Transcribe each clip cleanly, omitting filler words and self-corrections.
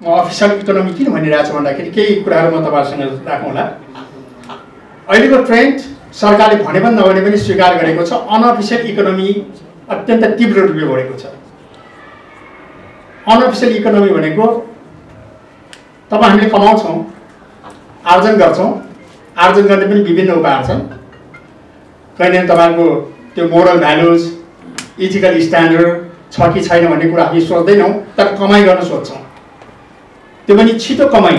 म official economy किन भनिरहेको छु भन्दाखेरि केही कुराहरू म तपाईँहरूसँग राखौँ होला। अहिलेको ट्रेन्ड सरकारले भने पनि नभने पनि स्वीकार गरेको छ, अनअफिसियल इकोनोमी अत्यन्त तीव्र रूपले बढेको छ। अनअफिसियल इकोनोमी भनेको तपाईँ हामीले कमाउँछौँ, आर्जन गर्छौँ, आर्जन गर्ने पनि विभिन्न उपायहरू छन्। कहिले तपाईँको त्यो मोरल भ्यालुज, इथिकल स्ट्यान्डर्ड छ कि छैन भन्ने कुरा हामी सोच्दैनौँ, तर कमाइ गर्न सोध्छौँ। त्यो पनि छिटो कमाइ,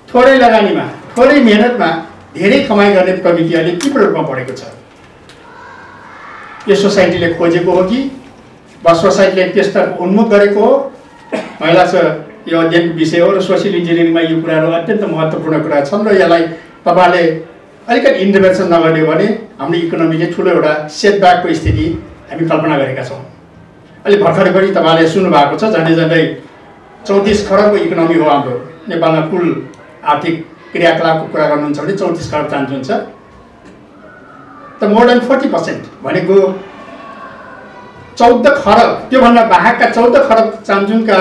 थोरै लगानीमा, थोरै मेहनतमा धेरै कमाइ गर्ने प्रवृत्ति अहिले तीव्र रूपमा बढेको छ। यो सोसाइटीले खोजेको हो कि वा सोसाइटीले त्यसतर्फ उन्मुख गरेको हो, महिला छ यो अध्ययनको विषय हो र सोसियल इन्जिनियरिङमा यो कुराहरू अत्यन्त महत्त्वपूर्ण कुरा छन् र यसलाई तपाईँले अलिकति इन्टरभेन्सन नगर्ने हो भने हाम्रो इकोनोमीले ठुलो एउटा सेटब्याकको स्थिति हामी कल्पना गरेका छौँ। अहिले भर्खरै पनि तपाईँले सुन्नुभएको छ, झन्डै झन्डै 34 खरबको इकोनोमी हो हाम्रो नेपालमा। कुल आर्थिक क्रियाकलापको कुरा गर्नुहुन्छ भने 34 खरब चान्चुन छ। त मोर देन 40% भनेको 14 खरब, त्योभन्दा बाहेकका 14 खरब चान्चुनका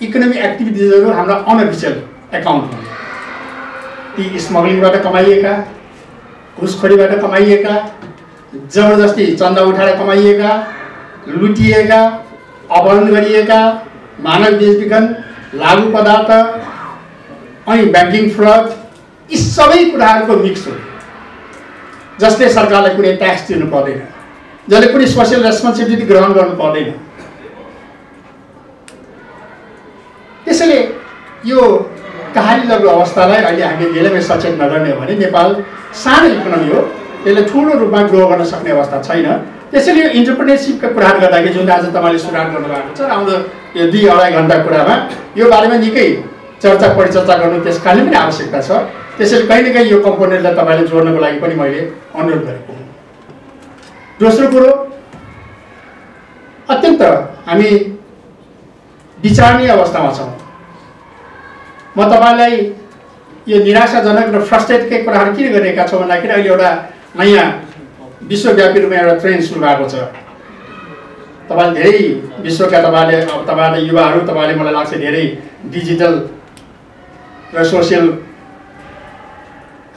इकोनोमिक एक्टिभिटिजहरू हाम्रो अनअफिसियल एकाउन्ट हुन्। ती स्मग्लिङबाट कमाइएका, घुसखोरीबाट कमाइएका, जबरजस्ती चन्दा उठाएर कमाइएका, लुटिएका, अपहरण गरिएका, मानव बेचबिखन, लागु पदार्थ अनि ब्याङ्किङ फ्रड, यी सबै कुराहरूको मिक्स हो, जसले सरकारलाई कुनै ट्याक्स तिर्नु पर्दैन, जसले कुनै सोसियल रेस्पोन्सिबिलिटी ग्रहण गर्नु पर्दैन। त्यसैले यो कहानी लग्यो अवस्थालाई अहिले हामीले धेरैमै सचेत नगर्ने हो भने नेपाल सानो इकोनोमी हो, त्यसले ठुलो रूपमा ग्रो गर्न सक्ने अवस्था छैन। त्यसैले यो इन्टरप्रेनरसिपका कुराहरू गर्दाखेरि जुन आज तपाईँले सुरुवात गर्नुभएको छ, आउँदो यो 2-2.5 घन्टा कुरामा यो बारेमा निकै चर्चा परिचर्चा गर्नु त्यसकालले पनि आवश्यकता छ। त्यसैले कहीँ न कहीँ यो कम्पोनेन्टलाई तपाईँले जोड्नको लागि पनि मैले अनुरोध गरेको हुँ। दोस्रो कुरो, अत्यन्त हामी विचारणीय अवस्थामा छौँ। म तपाईँलाई यो निराशाजनक र फ्रस्ट्रेटकै कुराहरू किन गरिरहेका छौँ भन्दाखेरि अहिले एउटा नयाँ विश्वव्यापी रूपमा एउटा ट्रेन्ड सुरु भएको छ। तपाईँले धेरै विश्वका तपाईँले युवाहरू, तपाईँले मलाई लाग्छ धेरै डिजिटल र सोसियल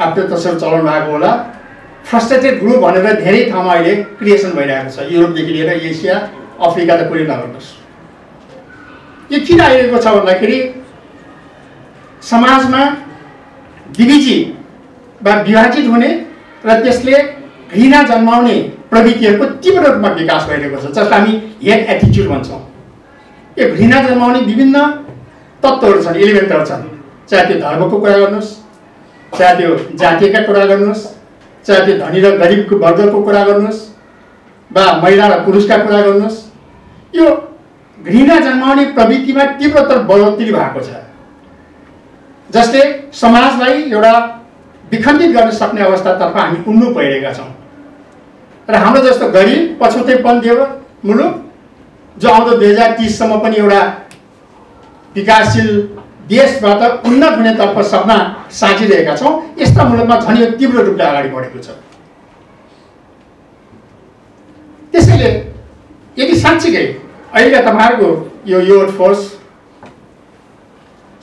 एप्लिकेसनहरू चलाउनु भएको होला। फ्रस्ट्रेटेड ग्रुप भनेर धेरै ठाउँमा अहिले क्रिएसन भइरहेको छ, युरोपदेखि लिएर एसिया, अफ्रिका त कुरै नगर्नुहोस्। यो किन आइरहेको छ भन्दाखेरि समाजमा विभाजित हुने र त्यसले घृणा जन्माउने प्रवृत्तिहरूको तीव्र रूपमा विकास भइरहेको छ, जसलाई हामी हेट एटिच्युड भन्छौँ। यो घृणा जन्माउने विभिन्न तत्त्वहरू छन्, एलिमेन्टहरू छन्, चाहे त्यो धर्मको कुरा गर्नुहोस्, चाहे त्यो जातीयका कुरा गर्नुहोस्, चाहे त्यो धनी र गरिबको वर्गको कुरा गर्नुहोस्, वा महिला र पुरुषका कुरा गर्नुहोस्। यो घृणा जन्माउने प्रवृत्तिमा तीव्रतर बढोत्तरी भएको छ, जसले समाजलाई एउटा विखण्डित गर्न सक्ने अवस्थातर्फ हामी उन्मुख भइरहेका छौँ। र हाम्रो जस्तो गरिब पछौटेपन मुलुक जो आउँदो 2030सम्म पनि एउटा विकासशील देशबाट उन्नत हुनेतर्फ सपना साँचिरहेका छौँ, यस्ता मुलुकमा झन् यो तीव्र रूपले अगाडि बढेको छ। त्यसैले यदि साँच्चीकै अहिले तपाईँहरूको यो युथ फोर्स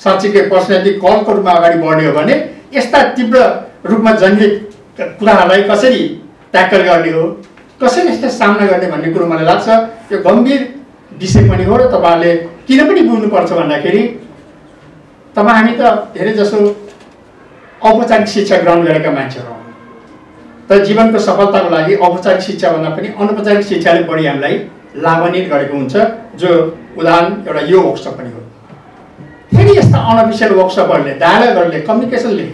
साँच्चीकै पर्सनालिटी कलको रूपमा अगाडि बढ्ने हो भने यस्ता तीव्र रूपमा जन्मित कुराहरूलाई कसरी ट्याकल गर्ने हो, कसरी यसलाई सामना गर्ने भन्ने कुरो मलाई लाग्छ यो गम्भीर विषय पनि हो। र तपाईँहरूले किन पनि बुझ्नुपर्छ भन्दाखेरि हामी त धेरै जसो औपचारिक शिक्षा ग्रहण गरेका मान्छेहरू हौँ, तर जीवनको सफलताको लागि औपचारिक शिक्षाभन्दा पनि अनौपचारिक शिक्षाले बढी हामीलाई लाभान्वित गरेको हुन्छ, जो उदाहरण एउटा यो वर्कसप पनि हो। फेरि यस्ता अनअफिसियल वर्कसपहरूले, डायलगहरूले, कम्युनिकेसनले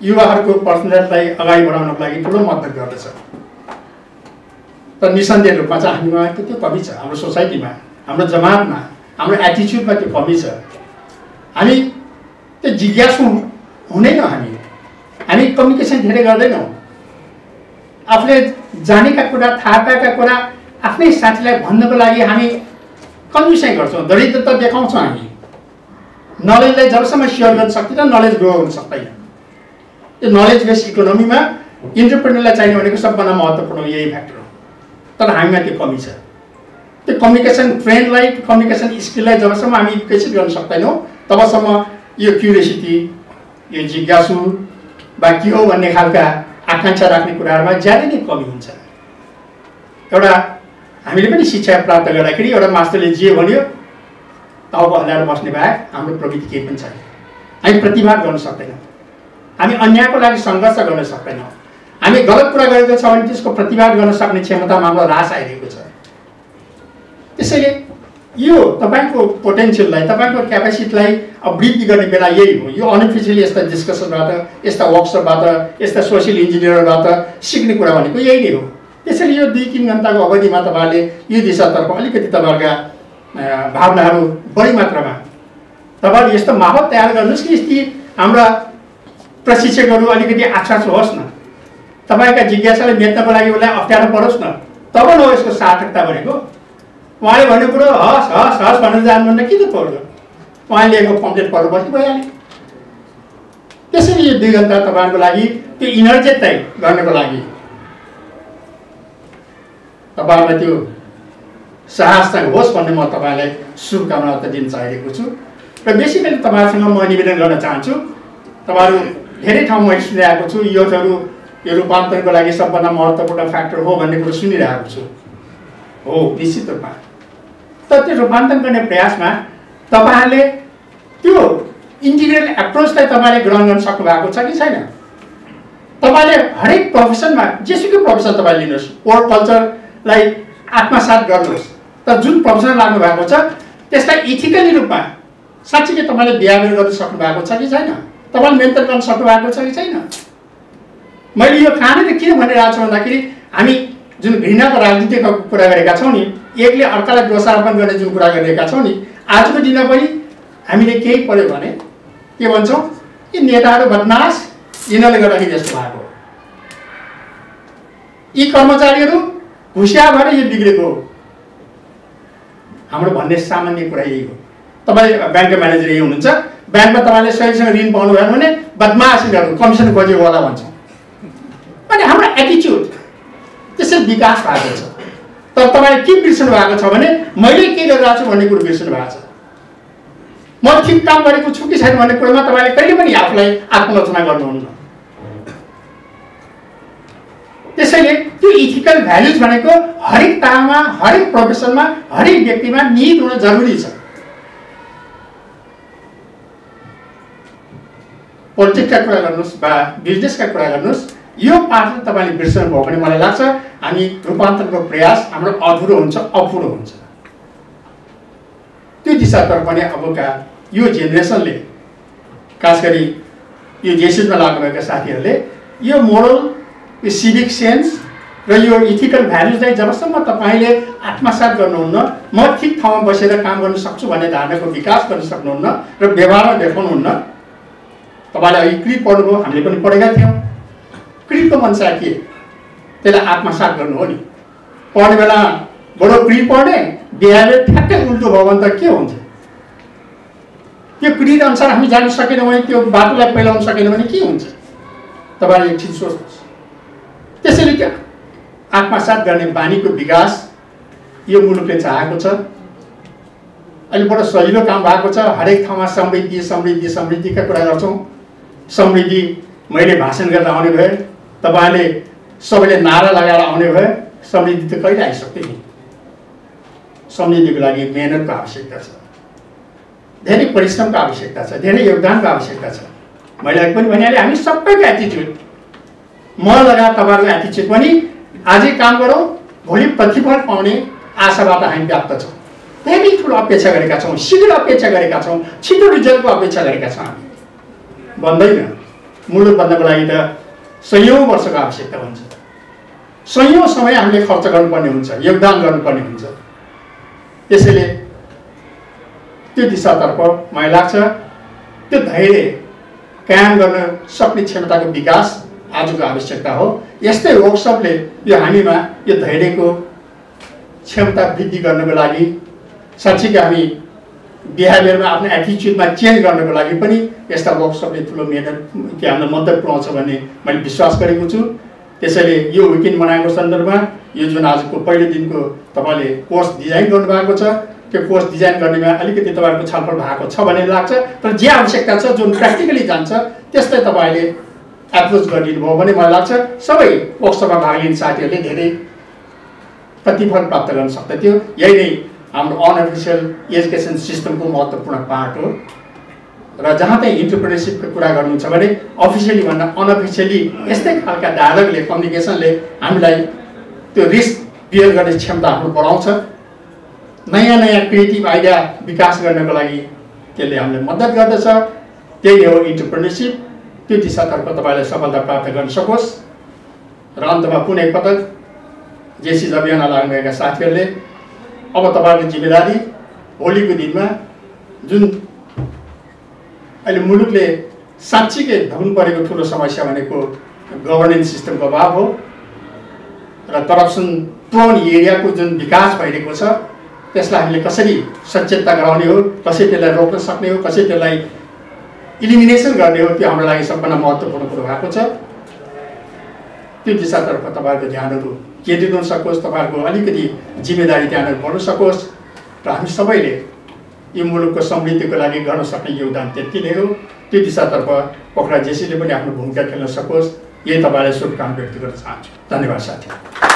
युवाहरूको पर्सनालिटीलाई अगाडि बढाउनको लागि ठुलो मद्दत गर्दछ। तर निसन्देह रूपमा चाहिँ हामीमा त्यो कमी छ, हाम्रो सोसाइटीमा, हाम्रो जमातमा, हाम्रो एटिच्युडमा त्यो कमी छ। हामी त्यो जिज्ञासु हुँदैनौँ, हामी कम्युनिकेसन धेरै गर्दैनौँ। आफूले जानेका कुरा, थाहा पाएका कुरा आफ्नै साथीलाई भन्नको लागि हामी कन्फ्युजन गर्छौँ, दरिद्रता देखाउँछौँ। हामी नलेजलाई जबसम्म सेयर गर्न सक्दैन, नलेज ग्रो हुन सक्दैन। यो नलेज बेस्ड इकोनोमीमा इन्टरप्रेन्योरलाई चाहिने भनेको सबभन्दा महत्त्वपूर्ण यही फ्याक्टर हो, तर हामीमा त्यो कमी छ। त्यो कम्युनिकेसन ट्रेन्डलाई, कम्युनिकेसन स्किललाई जबसम्म हामी विकसित गर्न सक्दैनौँ तबसम्म यो क्युरियोसिटी, यो जिज्ञासु वा के हो भन्ने खालका आकाङ्क्षा राख्ने कुराहरूमा ज्यादै नै कमी हुन्छ। एउटा हामीले पनि शिक्षा प्राप्त गर्दाखेरि एउटा मास्टरले जे भन्यो टाउको हल्लाएर बस्ने बाहेक हाम्रो प्रवृत्ति केही पनि छैन। हामी प्रतिवाद गर्न सक्दैनौँ, हामी अन्यायको लागि सङ्घर्ष गर्न सक्दैनौँ, हामी गलत कुरा गरेको छ भने त्यसको प्रतिवाद गर्न सक्ने क्षमतामा हाम्रो ह्रास आइरहेको छ। त्यसैले यो तपाईँको पोटेन्सियललाई, तपाईँको क्यापेसिटीलाई वृद्धि गर्ने बेला यही हो। यो अनअफिसियली यस्ता डिस्कसनबाट, यस्ता वर्कसपबाट, यस्ता सोसियल इन्जिनियरबाट सिक्ने कुरा भनेको यही नै हो। त्यसैले यो 2-3 घन्टाको अवधिमा तपाईँहरूले यो दिशातर्फ अलिकति तपाईँहरूका भावनाहरू बढी मात्रामा तपाईँहरूले यस्तो माहौल तयार गर्नुहोस् कि यस्ती हाम्रा प्रशिक्षकहरू अलिकति आश्वास होस् न, तपाईँका जिज्ञासालाई मेट्नको लागि उसलाई अप्ठ्यारो परोस् न, तब न हो यसको सार्थकता भनेको। उहाँले भन्ने कुरो हस् हस् हस् भनेर जानुभन्दा किन पर्यो, उहाँले लिएको कम्प्लेट पढ्नु बस्नु भइहाल्यो। त्यसैले यो 2 घन्टा तपाईँहरूको लागि त्यो इनर्जेटिक गर्नको लागि तपाईँहरूलाई त्यो साहस होस् भन्ने म तपाईँलाई शुभकामना त दिन चाहिरहेको छु। र बेसिकली तपाईँहरूसँग म निवेदन गर्न चाहन्छु, तपाईँहरू धेरै ठाउँ मैले सुनिरहेको छु योहरू यो रूपान्तरणको लागि सबभन्दा महत्त्वपूर्ण फ्याक्टर हो भन्ने कुरो सुनिरहेको छु। हो, निश्चित रूपमा। तर त्यो रूपान्तरण गर्ने प्रयासमा तपाईँहरूले त्यो इन्टिग्रेट एप्रोचलाई तपाईँले ग्रहण गर्न सक्नु भएको छ कि छैन? तपाईँले हरेक प्रोफेसनमा, जेसुकै प्रोफेसन तपाईँले लिनुहोस्, वर्क कल्चरलाई आत्मसात गर्नुहोस्, तर जुन प्रोफेसन लाग्नु भएको छ त्यसलाई इथिकली रूपमा साँच्चीकै तपाईँले बिहेभियर गर्न सक्नु भएको छ कि छैन? तपाईँले मेन्टेन गर्न सक्नु भएको छ कि छैन? मैले यो कहाँनिर किन भनिरहेको छु भन्दाखेरि हामी जुन घृणाको राजनीतिको कुरा गरेका छौँ नि, एकले अर्कालाई दोषारोपण गर्ने जुन कुरा गरिरहेका छौँ नि, आजको दिनमा पनि हामीले केही पर्यो भने के भन्छौँ, यी नेताहरू बदमास, यिनीहरूले गर्दाखेरि यस्तो भएको, यी कर्मचारीहरू होसियार भएर यो बिग्रेको हो, हाम्रो भन्ने सामान्य कुरा यही हो। तपाईँ ब्याङ्कको म्यानेजर यही हुनुहुन्छ, ब्याङ्कमा तपाईँले सहीसँग ऋण पाउनु भयो भने बदमास यिनीहरू कमिसन खोजेको होला भन्छौँ। अनि हाम्रो एटिच्युड त्यसै विकास भएको छ। तर तपाईँले के बिर्सनु भएको छ भने मैले के गरिरहेको छु भन्ने कुरो बिर्सनु भएको छ। म ठिक काम गरेको छु कि छैन भन्ने कुरोमा तपाईँले कहिले पनि आफूलाई आत्मलोचना गर्नुहुन्न। त्यसैले त्यो इथिकल भ्याल्युज भनेको हरेक तालमा, हरेक प्रोफेसनमा, हरेक व्यक्तिमा निहित हुन जरुरी छ। पोलिटिक्सका कुरा गर्नुहोस् वा बिजनेसका कुरा गर्नुहोस्, यो पाठ तपाईँले बिर्सनु भयो भने मलाई लाग्छ हामी रूपान्तरणको प्रयास हाम्रो अधुरो हुन्छ, अपुरो हुन्छ। त्यो दिशातर्फ पनि अबका यो जेनेरेसनले, खास गरी यो जेसिसमा लाग्नुभएका साथीहरूले यो मोरल, यो सिभिक सेन्स र यो इथिकल भ्याल्युजलाई जबसम्म तपाईँले आत्मसात गर्नुहुन्न, म ठिक ठाउँमा बसेर काम गर्न सक्छु भन्ने धारणाको विकास गर्न सक्नुहुन्न र व्यवहारमा देखाउनुहुन्न। तपाईँले अघि क्रिप पढ्नुभयो, हामीले पनि पढेका थियौँ। क्रिपको मनसा के? त्यसलाई आत्मसात गर्नु हो नि। पढ्ने बेला बडो क्रिप पढ्ने, बिहेभियर ठ्याक्कै उल्टो भयो भने त के हुन्छ? त्यो क्रिप अनुसार हामी जान सकेनौँ भने, त्यो बाटोलाई पहिलाउन सकेनौँ भने के हुन्छ? तपाईँले एकछिन सोच्नुहोस्। त्यसैले क्या आत्मसात गर्ने बानीको विकास यो मुलुकले चाहेको छ। अहिले बडो सजिलो काम भएको छ, हरेक ठाउँमा समृद्धि समृद्धि समृद्धिका कुरा गर्छौँ। समृद्धि मैले भाषण गरेर आउने भए, तपाईँले सबैले नारा लगाएर आउने भए, समृद्धि त कहिले आइसक्यो नि। समृद्धिको लागि मेहनतको आवश्यकता छ, धेरै परिश्रमको आवश्यकता छ, धेरै योगदानको आवश्यकता छ। मैले अघि पनि भनिहालेँ, हामी सबैको एटिच्युड, म लगायत तपाईँहरूको एटिच्युड पनि आजै काम गरौँ, भोलि प्रतिफल पाउने आशाबाट हामी व्याप्त छौँ। धेरै ठुलो अपेक्षा गरेका छौँ, शीघ्र अपेक्षा गरेका छौँ, छिटो रिजल्टको अपेक्षा गरेका छौँ। हामी भन्दैन, मुलुक बन्नको लागि त सयौँ वर्षको आवश्यकता हुन्छ, सयौँ समय हामीले खर्च गर्नुपर्ने हुन्छ, योगदान गर्नुपर्ने हुन्छ। त्यसैले त्यो दिशातर्फ मलाई लाग्छ त्यो धैर्य कायम गर्न सक्ने क्षमताको विकास आजको आवश्यकता हो। यस्तै वर्कसपले यो हामीमा यो धैर्यको क्षमता वृद्धि गर्नको लागि, साँच्चीकै हामी बिहेभियरमा आफ्नो एटिच्युडमा चेन्ज गर्नको लागि पनि यस्ता वर्कसपले ठुलो मेहनत के हामीलाई मद्दत पुऱ्याउँछ भन्ने मैले विश्वास गरेको छु। त्यसैले यो विकेन्ड मनाएको सन्दर्भमा यो जुन आजको पहिलो दिनको तपाईँले कोर्स डिजाइन गर्नुभएको छ त्यो कोर्स डिजाइन गर्नेमा अलिकति तपाईँहरूको छलफल भएको छ भन्ने लाग्छ। तर जे आवश्यकता छ जुन प्र्याक्टिकली जान्छ त्यसलाई तपाईँले एप्रोच गरिदिनु भयो भने मलाई लाग्छ सबै वर्कसपमा भाग लिने साथीहरूले धेरै प्रतिफल प्राप्त गर्न सक्दथ्यो। यही नै हाम्रो अनअफिसियल एजुकेसन सिस्टमको महत्त्वपूर्ण पार्ट हो। र जहाँ चाहिँ इन्टरप्रेनरसिपको कुरा गर्नुहुन्छ भने अफिसियली भन्दा अनअफिसियली यस्तै खालका डायलगले कम्युनिकेसनले हामीलाई त्यो रिस्क बियर गर्ने क्षमता हाम्रो बढाउँछ। नयाँ नयाँ क्रिएटिभ आइडिया विकास गर्नको लागि त्यसले हामीलाई मद्दत गर्दछ। त्यही हो इन्टरप्रेनरसिप। त्यो दिशातर्फ तपाईँले सफलता प्राप्त गर्न सकोस्। र अन्तमा पुनः एकपटक जेसिज अभियानमा लाग्नुभएका साथीहरूले अब तपाईँहरूको जिम्मेदारी भोलिको दिनमा जुन अहिले मुलुकले साँच्चीकै भोग्नु परेको ठुलो समस्या भनेको गभर्नेन्स सिस्टमको अभाव हो र करप्सन प्रोन एरियाको जुन विकास भइरहेको छ त्यसलाई हामीले कसरी सचेतता गराउने हो, कसरी त्यसलाई रोक्न सक्ने हो, कसरी त्यसलाई इलिमिनेसन गर्ने हो, त्यो हाम्रो लागि सबभन्दा महत्त्वपूर्ण कुरो भएको छ। त्यो दिशातर्फ तपाईँहरूको ध्यानहरू केन्द्रित हुन सकोस्, तपाईँहरूको अलिकति जिम्मेदारी ध्यानहरू बढ्न सकोस् र हामी सबैले यो मुलुकको समृद्धिको लागि गर्न सक्ने योगदान त्यति नै हो। त्यो दिशातर्फ पोखरा जेसीले पनि आफ्नो भूमिका खेल्न सकोस्, यही तपाईँलाई शुभकामना व्यक्त गर्न चाहन्छु। धन्यवाद साथी।